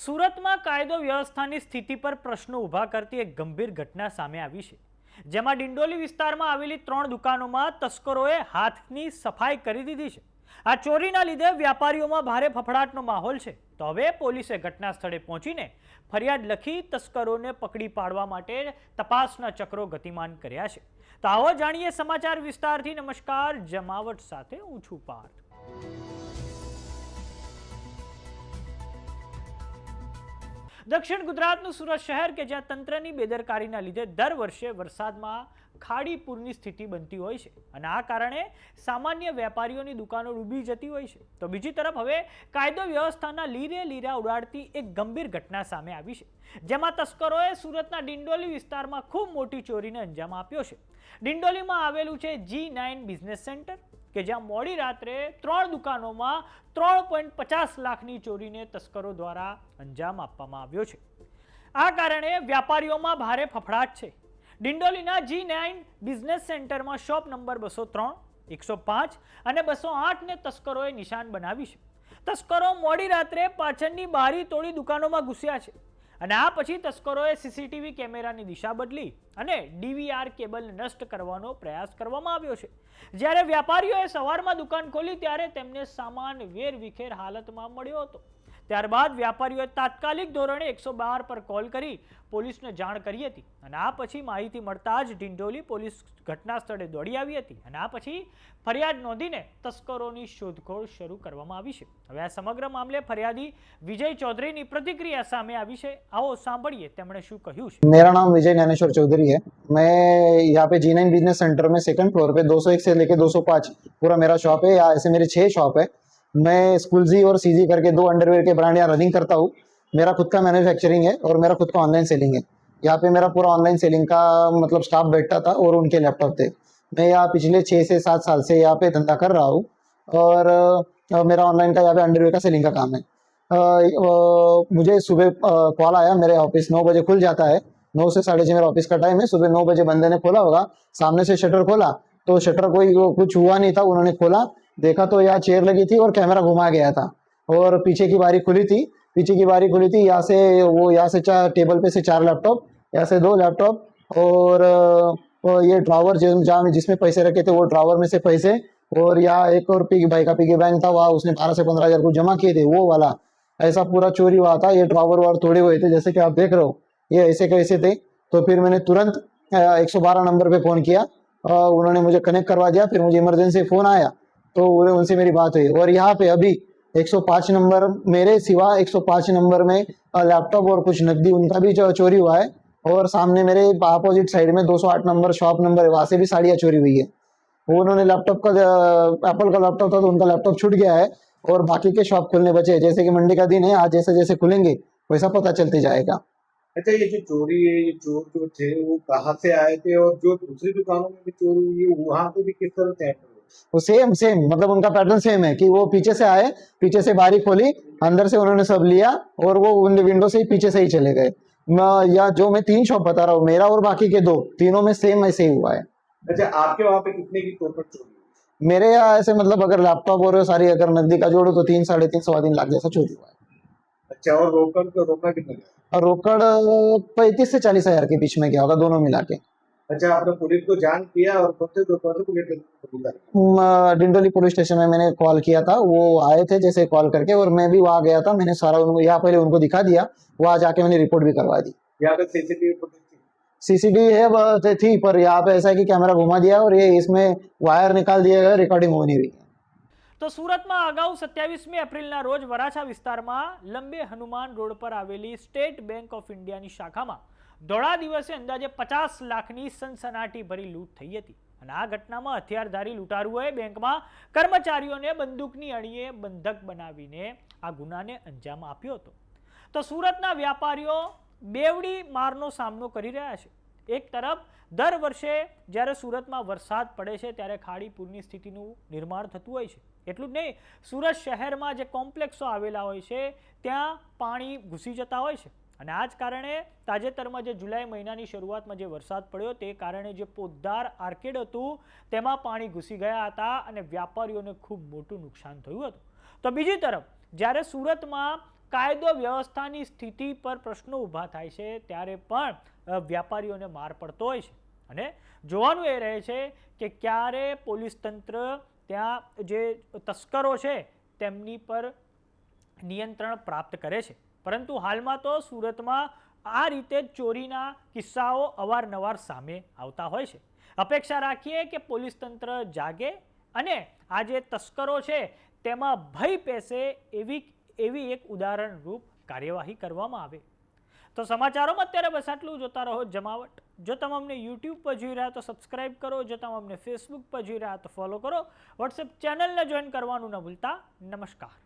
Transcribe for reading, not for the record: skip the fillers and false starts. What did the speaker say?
સુરતમાં કાયદો વ્યવસ્થાની સ્થિતિ પર પ્રશ્નો ઊભા કરતી એક ગંભીર ઘટના સામે આવી છે, જેમાં ડિંડોલી વિસ્તારમાં આવેલી 3 દુકાનોમાં તસ્કરોએ હાથની સફાઈ કરી દીધી છે। આ ચોરીના લીધે વ્યાપારીઓમાં ભારે ફફડાટનો માહોલ છે। તો હવે પોલીસે ઘટના સ્થળે પહોંચીને ફરિયાદ લખી તસ્કરોને પકડી પાડવા માટે તપાસના ચક્રો ગતિમાન કર્યા છે। તો આવો જાણીએ સમાચાર વિસ્તારથી। નમસ્કાર, જમાવટ સાથે હું છું પાર્થ। દક્ષિણ ગુજરાતનું સુરત શહેર કે જ્યાં તંત્રની બેદરકારીના લીધે દર વર્ષે વરસાદમાં ખાડી પૂરની સ્થિતિ બનતી હોય છે અને આ કારણે સામાન્ય વેપારીઓની દુકાનો ડૂબી જતી હોય છે। તો બીજી તરફ હવે કાયદો વ્યવસ્થાના લીરા ઉડાડતી એક ગંભીર ઘટના સામે આવી છે, જેમાં તસ્કરોએ સુરતના ડિંડોલી વિસ્તારમાં ખૂબ મોટી ચોરીને અંજામ આપ્યો છે। ડિંડોલીમાં આવેલું છે G9 બિઝનેસ સેન્ટર કે જ્યાં મોડી રાત્રે 3 દુકાનોમાં 3.50 લાખની ચોરીને તસ્કરો દ્વારા અંજામ આપવામાં આવ્યો છે। આ કારણે વ્યાપારીઓમાં ભારે ફફડાટ છે। ડિંડોલીના G9 બિઝનેસ સેન્ટરમાં શોપ નંબર 203, 105 અને 208 ને તસ્કરોએ નિશાન બનાવી છે। તસ્કરો મોડી રાત્રે પાછળની બારી તોડી દુકાનોમાં ઘૂસ્યા છે અને આ પછી તસ્કરોએ સીસીટીવી કેમેરાની દિશા બદલી અને ડીવીઆર કેબલને નષ્ટ કરવાનો પ્રયાસ કરવામાં આવ્યો છે। જ્યારે વ્યાપારીઓએ સવારમાં દુકાન ખોલી ત્યારે તેમને સામાન વેરવિખેર હાલતમાં મળ્યો હતો। ત્યારબાદ વ્યાપારીઓએ તાત્કાલિક ધોરણે 112 પર કોલ કરી પોલીસને જાણ કરી હતી અને આ પછી માહિતી મળતા જ ડિંડોલી પોલીસ ઘટના સ્થળે દોડી આવી હતી અને આ પછી ફરિયાદ નોંધીને તસ્કરોની શોધખોળ શરૂ કરવામાં આવી છે। હવે આ સમગ્ર મામલે ફરિયાદી વિજય ચૌધરીની પ્રતિક્રિયા સામે આવી છે। આવો સાંભળીએ તેમણે શું કહ્યું છે। मेरा नाम विजय ज्ञानेश्वर चौधरी है। मैं यहाँ पे G9 बिजनेस सेंटर में सेकंड फ्लोर पे 201 से लेके 205 पूरा मेरा शॉप है। यहाँ ऐसे मेरे 6 शॉप है। मैं स्कूलजी और सीजी करके 2 अंडरवेयर के ब्रांड यहाँ रनिंग करता हूँ। मेरा खुद का मैन्युफैक्चरिंग है और मेरा खुद का ऑनलाइन सेलिंग है। यहाँ पे मेरा पूरा ऑनलाइन सेलिंग का मतलब स्टाफ बैठता था और उनके लैपटॉप थे। मैं यहाँ पिछले 6 से 7 साल से यहाँ पे धंधा कर रहा हूँ और मेरा ऑनलाइन का यहाँ पे अंडरवेयर का सेलिंग का काम है। मुझे सुबह कॉल आया, मेरे ऑफिस 9 बजे खुल जाता है। 9 से 6:30 मेरा ऑफिस का टाइम है। सुबह 9 बजे बंदे ने खोला होगा, सामने से शटर खोला तो शटर कोई कुछ हुआ नहीं था। उन्होंने खोला, देखा तो यहाँ चेयर लगी थी और कैमरा घुमा गया था और पीछे की बारी खुली थी। यहाँ से यहाँ से टेबल पे से 4 लैपटॉप, यहाँ से 2 लैपटॉप और ये ड्रावर जहाँ जिसमें पैसे रखे थे वो ड्रावर में से पैसे, और यहाँ एक और पिगी भाई का पिगी बैंक था, वहाँ उसने 12 से 15 हज़ार को जमा किए थे, वो वाला ऐसा पूरा चोरी हुआ था। ये ड्रावर वार तोड़े हुए थे जैसे कि आप देख रहे हो, ये ऐसे कैसे थे। तो फिर मैंने तुरंत 112 नंबर पे फ़ोन किया, उन्होंने मुझे कनेक्ट करवा दिया। फिर मुझे इमरजेंसी फ़ोन आया तो उनसे मेरी बात हुई और यहाँ पे अभी 105 नंबर मेरे सिवा 105 नंबर में लैपटॉप और कुछ नकदी उनका भी चोरी हुआ है। और सामने मेरे अपोजिट साइड में 208 नंबर शॉप नंबर है, वहाँ से भी साड़ियाँ चोरी हुई है। उन्होंने लैपटॉप का एप्पल का लैपटॉप था तो उनका लैपटॉप छूट गया है और बाकी के शॉप खुलने बचे हैं। जैसे कि मंडी का दिन है, आज जैसे जैसे खुलेंगे वैसा पता चलते जाएगा। अच्छा, ये जो चोरी है, ये चोर जो थे वो कहाँ से आए थे और जो दूसरी दुकानों में भी चोरी हुई है वहाँ पे भी किस तरह से आए? वो सेम मतलब उनका पैटर्न सेम है कि वो पीछे से आए, पीछे से बारी खोली, अंदर से उन्होंने सब लिया और वो विंडो से ही पीछे से ही चले गए। या जो मैं 3 शॉप बता रहा हूँ, मेरा और बाकी के 2 तीनों में सेम ऐसे ही हुआ है। अच्छा, आपके वहाँ पे कितने की टोटल चोरी? मेरे यहाँ ऐसे मतलब अगर लैपटॉप और सारी अगर नकदी का जोड़ो तो 3, 3.5, 3.25 लाख जैसा चोरी हुआ है। अच्छा, और रोकड़ कितना? और रोकड़ 35 से 40 हज़ार के बीच में गया होगा दोनों मिला के। अच्छा, आपने पुलिस को जान किया और कौन से पुलिस? डिंडोली पुलिस स्टेशन में मैंने कॉल किया था, वो आए थे जैसे कॉल करके और मैं भी वहाँ गया था। मैंने सारा उनको यहाँ पहले उनको दिखा दिया, वहाँ जाके मैंने रिपोर्ट भी करवा दी। यहाँ पे सीसीटीवी फुटेज सीसीटीवी है थी पर यहाँ पे ऐसा है कि कैमरा घुमा दिया और ये इसमें वायर निकाल दिया गया, रिकॉर्डिंग हो नहीं रही है। તો સુરતમાં અગાઉ 27મી એપ્રિલના રોજ વરાછા વિસ્તારમાં લંબે હનુમાન રોડ પર આવેલી સ્ટેટ બેંક ઓફ ઇન્ડિયાની શાખામાં દોડા દિવસે અંદાજે 50 લાખની સનસનાટી ભરી લૂંટ થઈ હતી અને આ ઘટનામાં હથિયારધારી લૂંટારુઓએ બેંકમાં કર્મચારીઓને બંદૂકની અણીએ બંધક બનાવીને આ ગુનાને અંજામ આપ્યો હતો। તો સુરતના વ્યાપારીઓ બેવડી મારનો સામનો કરી રહ્યા છે। એક તરફ દર વર્ષે જ્યારે સુરતમાં વરસાદ પડે છે ત્યારે ખાડી પૂરની સ્થિતિનું નિર્માણ થતું હોય છે। એટલું જ નહીં, સુરત શહેરમાં જે કોમ્પ્લેક્સો આવેલા હોય છે ત્યાં પાણી ઘૂસી જતા હોય છે અને આ જ કારણે તાજેતરમાં જે જુલાઈ મહિનાની શરૂઆતમાં જે વરસાદ પડ્યો તે કારણે જે પોદ્દાર આર્કેડ હતું તેમાં પાણી ઘૂસી ગયા હતા અને વ્યાપારીઓને ખૂબ મોટું નુકસાન થયું હતું। તો બીજી તરફ જ્યારે સુરતમાં કાયદો વ્યવસ્થાની સ્થિતિ પર પ્રશ્નો ઊભા થાય છે ત્યારે પણ વ્યાપારીઓને માર પડતો હોય છે અને જોવાનું એ રહે છે કે ક્યારે પોલીસ તંત્ર ત્યાં જે તસ્કરો છે તેમની પર નિયંત્રણ પ્રાપ્ત કરે છે. પરંતુ હાલમાં તો સુરતમાં આ રીતે ચોરીના કિસ્સાઓ અવારનવાર સામે આવતા હોય છે. અપેક્ષા રાખીએ કે પોલીસ તંત્ર જાગે અને આ જે તસ્કરો છે તેમાં ભય પેસે એવી એક ઉદાહરણરૂપ કાર્યવાહી કરવામાં આવે. તો સમાચારોમાં અત્યારે બસ આટલું. જોતા રહો જમાવટ. જો તમે અમને યુટ્યુબ પર જોઈ રહ્યા તો સબસ્ક્રાઇબ કરો. જો તમે અમને ફેસબુક પર જોઈ રહ્યા તો ફોલો કરો. વોટ્સએપ ચેનલને જોઈન કરવાનું ન ભૂલતા. નમસ્કાર.